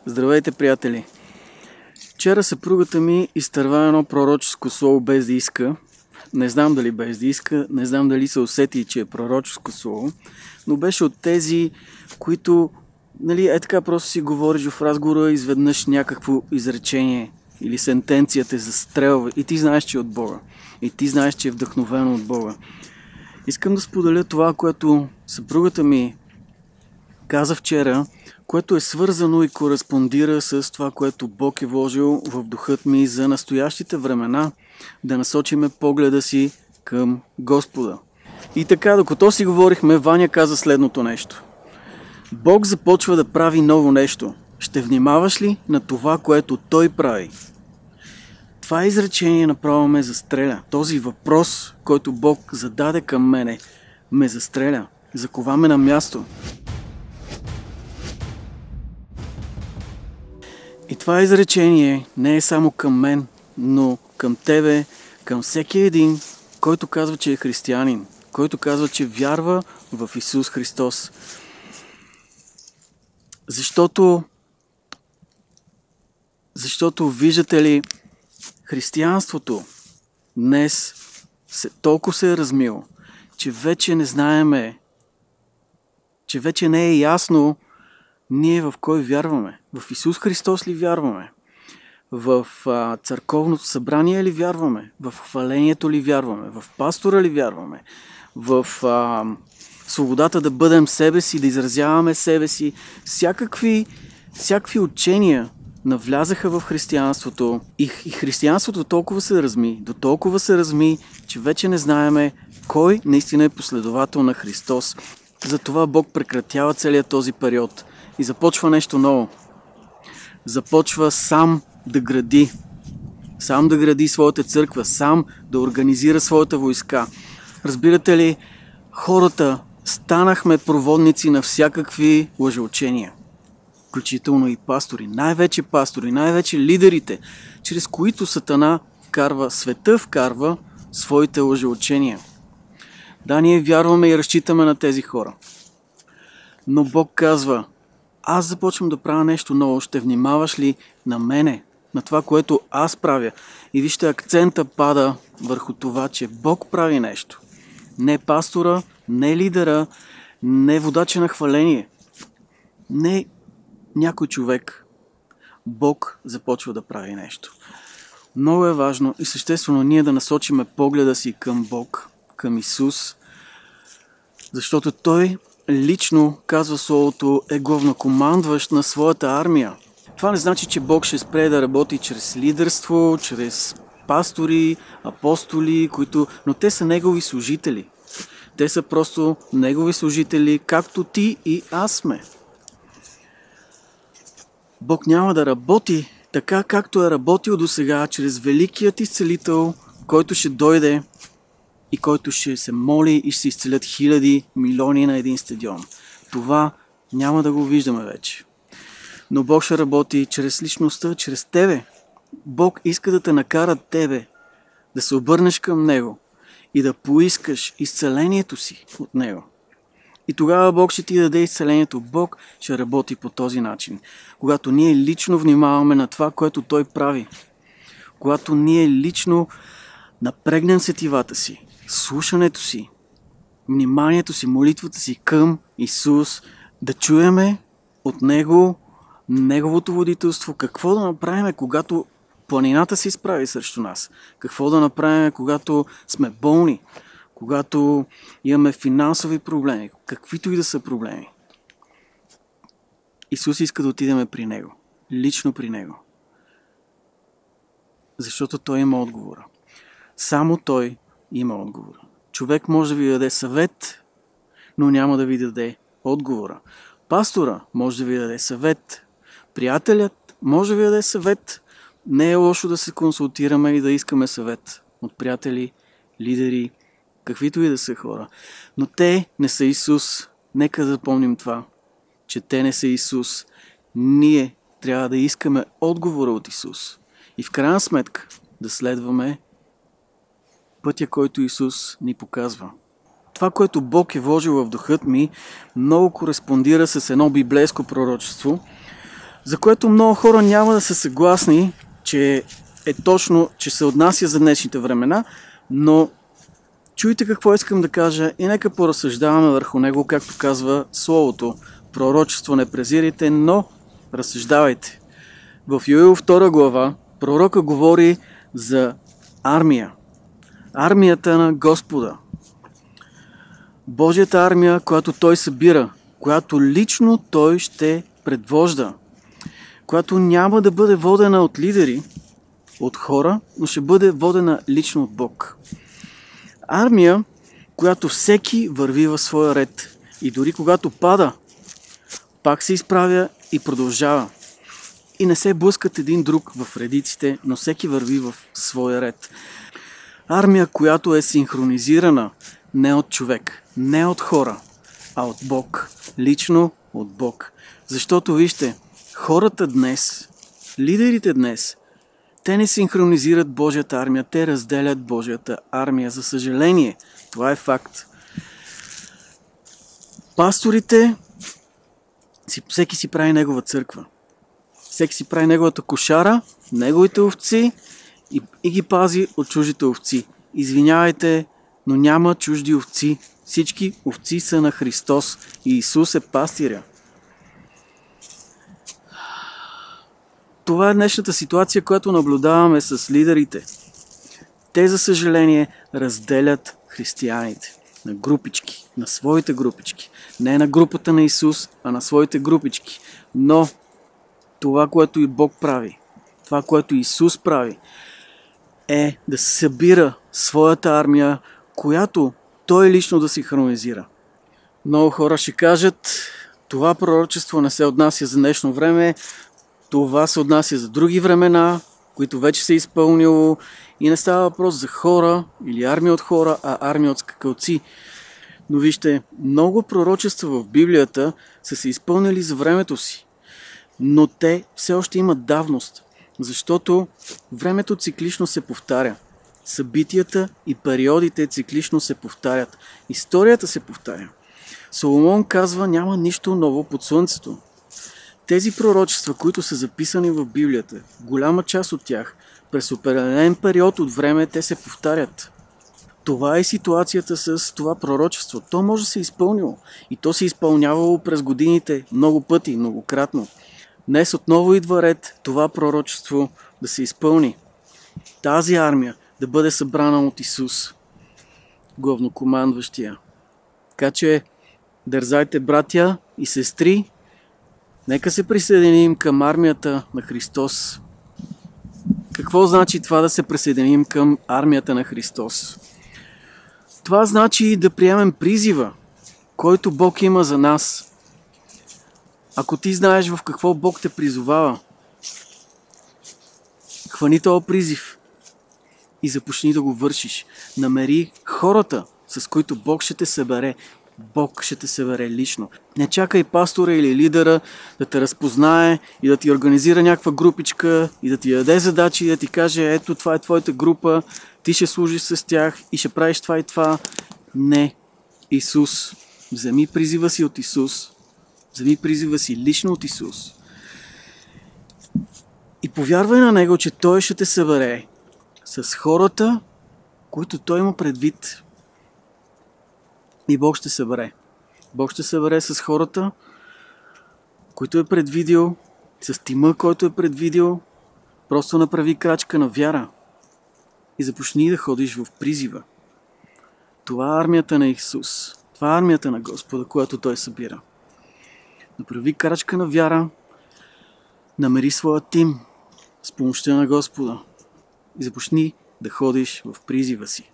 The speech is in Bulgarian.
Здравейте, приятели! Вчера съпругата ми изтърва едно пророческо слово без да иска. Не знам дали без да иска, не знам дали се усети, че е пророческо слово, но беше от тези, които, така просто си говориш в разговора, изведнъж някакво изречение или сентенция те застрелва и ти знаеш, че е от Бога. И ти знаеш, че е вдъхновено от Бога. Искам да споделя това, което съпругата ми каза вчера, което е свързано и кореспондира с това, което Бог е вложил в духът ми за настоящите времена, да насочиме погледа си към Господа. И така, докато си говорихме, Ваня каза следното нещо. Бог започва да прави ново нещо. Ще внимаваш ли на това, което Той прави? Това изречение направо ме застреля. Този въпрос, който Бог зададе към мене, ме застреля. Закова ме на място. И това изречение не е само към мен, но към тебе, към всеки един, който казва, че е християнин, който казва, че вярва в Исус Христос. Защото виждате ли, християнството днес толкова се е размило, че вече не знаеме, че вече не е ясно ние в кой вярваме. В Исус Христос ли вярваме? В църковното събрание ли вярваме? В хвалението ли вярваме? В пастора ли вярваме? В свободата да бъдем себе си, да изразяваме себе си. Всякакви учения навлязаха в християнството и християнството толкова се разми, до толкова се разми, че вече не знаеме кой наистина е последовател на Христос. Затова Бог прекратява целият този период и започва нещо ново. Започва сам да гради. Сам да гради своята църква, сам да организира своята войска. Разбирате ли, хората станахме проводници на всякакви лъжеучения. Включително и пастори, най-вече лидерите, чрез които Сатана света вкарва своите лъжеучения. Да, ние вярваме и разчитаме на тези хора. Но Бог казва, аз започвам да правя нещо ново, ще внимаваш ли на мене, на това, което аз правя? И вижте, акцента пада върху това, че Бог прави нещо. Не пастора, не лидера, не водача на хваление. Не някой човек. Бог започва да прави нещо. Много е важно и съществено ние да насочиме погледа си към Бог, към Исус, защото Той лично, казва Словото, е главнокомандващ на своята армия. Това не значи, че Бог ще спре да работи чрез лидерство, чрез пастори, апостоли, но те са Негови служители. Те са просто Негови служители, както ти и аз сме. Бог няма да работи така, както е работил досега, чрез великият изцелител, който ще дойде и който ще се моли и ще се изцелят хиляди, милиони на един стадион. Това няма да го виждаме вече. Но Бог ще работи чрез личността, чрез тебе. Бог иска да те накара тебе да се обърнеш към Него и да поискаш изцелението си от Него. И тогава Бог ще ти даде изцелението. Бог ще работи по този начин. Когато ние лично внимаваме на това, което Той прави. Когато ние лично напрегнем сетивата си, слушането си, вниманието си, молитвата си към Исус, да чуеме от Него, Неговото водителство, какво да направим, когато планината се изправи срещу нас, какво да направим, когато сме болни, когато имаме финансови проблеми, каквито и да са проблеми. Исус иска да отидеме при Него, лично при Него, защото Той има отговора. Само Той има отговор. Човек може да ви даде съвет, но няма да ви даде отговора. Пастора може да ви даде съвет. Приятелят може да ви даде съвет. Не е лошо да се консултираме и да искаме съвет от приятели, лидери, каквито и да са хора. Но те не са Исус. Нека да запомним това, че те не са Исус. Ние трябва да искаме отговора от Исус. И в крайна сметка да следваме пътя, който Исус ни показва. Това, което Бог е вложил в духът ми, много кореспондира с едно библейско пророчество, за което много хора няма да са съгласни, че е точно, че се отнася за днешните времена, но чуйте какво искам да кажа и нека поразсъждаваме върху него, както казва Словото. Пророчество не презирайте, но разсъждавайте. В Йоил 2 глава пророка говори за армия. Армията на Господа. Божията армия, която Той събира, която лично Той ще предвожда, която няма да бъде водена от лидери, от хора, но ще бъде водена лично от Бог. Армия, която всеки върви в своя ред. И дори когато пада, пак се изправя и продължава. И не се блъскат един друг в редиците, но всеки върви в своя ред. Армия, която е синхронизирана не от човек, не от хора, а от Бог. Лично от Бог. Защото вижте, хората днес, лидерите днес, те не синхронизират Божията армия, те разделят Божията армия. За съжаление, това е факт. Пасторите, всеки си прави негова църква. Всеки си прави неговата кошара, неговите овци и ги пази от чуждите овци. Извинявайте, но няма чужди овци. Всички овци са на Христос и Исус е пастиря. Това е днешната ситуация, която наблюдаваме с лидерите. Те, за съжаление, разделят християните на групички, на своите групички. Не на групата на Исус, а на своите групички. Но това, което и Бог прави, това, което Исус прави, е да събира своята армия, която Той лично да синхронизира. Много хора ще кажат, това пророчество не се отнася за днешно време, това се отнася за други времена, които вече се е изпълнило и не става въпрос за хора или армия от хора, а армия от скакалци. Но вижте, много пророчества в Библията са се изпълнили за времето си, но те все още имат давност, защото времето циклично се повтаря. Събитията и периодите циклично се повтарят. Историята се повтаря. Соломон казва, няма нищо ново под слънцето. Тези пророчества, които са записани в Библията, голяма част от тях, през определен период от време те се повтарят. Това е ситуацията с това пророчество. То може да се е изпълнило. И то се е изпълнявало през годините много пъти, многократно. Днес отново идва ред това пророчество да се изпълни. Тази армия да бъде събрана от Исус, главнокомандващия. Така че, дързайте, братя и сестри, нека се присъединим към армията на Христос. Какво значи това да се присъединим към армията на Христос? Това значи да приемем призива, който Бог има за нас. Ако ти знаеш в какво Бог те призовава, хвани този призив и започни да го вършиш. Намери хората, с които Бог ще те събере. Бог ще те събере лично. Не чакай пастора или лидера да те разпознае и да ти организира някаква групичка и да ти даде задачи и да ти каже, ето това е твоята група, ти ще служиш с тях и ще правиш това и това. Не. Исус. Вземи призива си от Исус. Вземи призива си лично от Исус. И повярвай на Него, че Той ще те събере с хората, които Той има предвид. И Бог ще събере. Бог ще събере с хората, които е предвидил, с тима, който е предвидил. Просто направи крачка на вяра и започни да ходиш в призива. Това е армията на Исус. Това е армията на Господа, която Той събира. Направи крачка на вяра, намери своя тим с помощта на Господа и започни да ходиш в призива си.